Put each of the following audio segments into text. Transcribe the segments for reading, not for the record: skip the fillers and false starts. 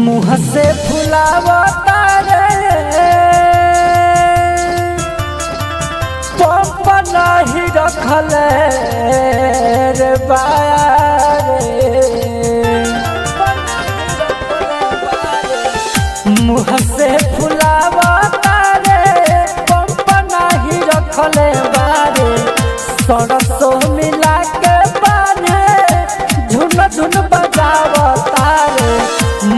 मुँह से फुलावता रे पंप नहीं रखल रे बारे मुँह से फुलावता रे पंप नहीं रखल बारे सरसों मिला के बाने झुन झुन बजावता रे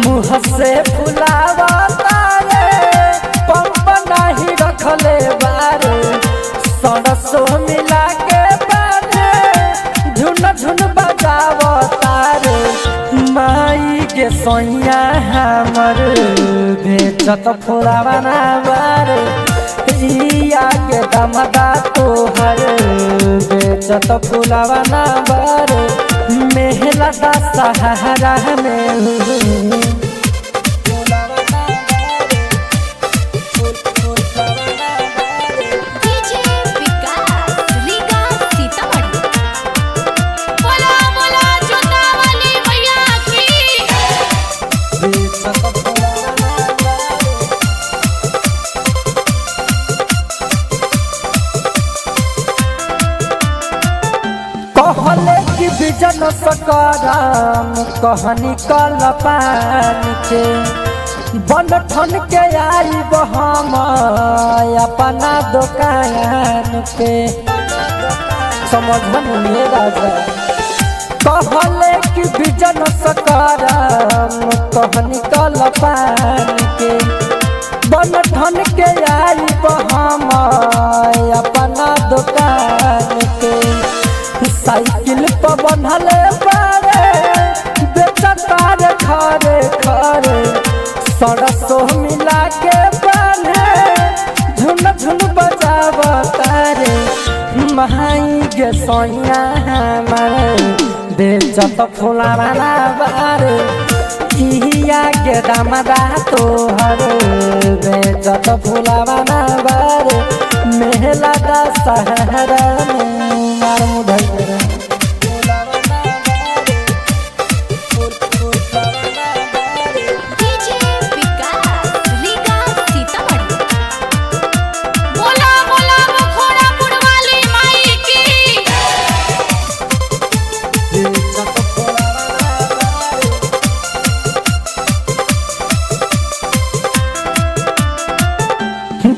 मुँह से फुलावता रे पंप नहीं रखले बारे सरसों मिला के बाने झुन झुन बजावता रे माई के सोइया हमर बेचत फुलावना बारे इया के दमदा तोहर बेचत फुलावना बारे मेहला दा सहारा में कहले कि बिजन सकराम कहनी कल पान के बन ठन के आई हम अपना दुकान पे समझन में राजा कहले कि बिजन सकराम कहनी कल पान के बन ठन के आई हम अपना दुकान पे साइकिल पर बंधले बारे बेचतार खरे खरे सरसों मिला के बाने झुन झुन बजावता रे माई गे सोइया हमारे बेचत फुलावना बारे इया के दमदा तोहर बेचत फुलावना बारे मेहला दा सहारा मार मुधई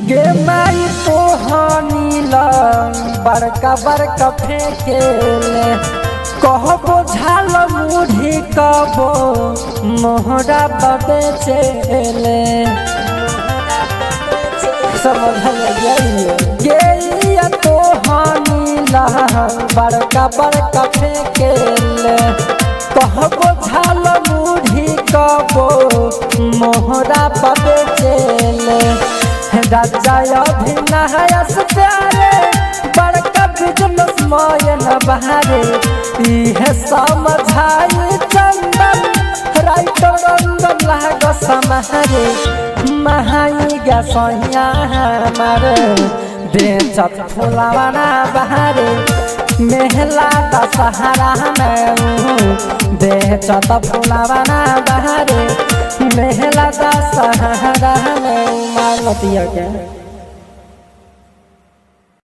गे माई तो हानीला बड़का बड़का फेंकेले कहबो झाल मुढ़ी कबो मोहरा बेचेले समझ गे तो हानीला बड़का बड़का फेंकेले कहबो झाल मुढ़ी कबो मोहरा बेचेले राजा अभिनयस प्यारे बड़का बिजनेस मोयन बहारे इहे समझाई चंदन राइटर रंगन लाग समारे महाई गा सोइया हमारे बेचत फुलावना बहारे मेहला दा सहारा में बेचत फुलावना बहारे मेहला दा सहारा में मालतिया के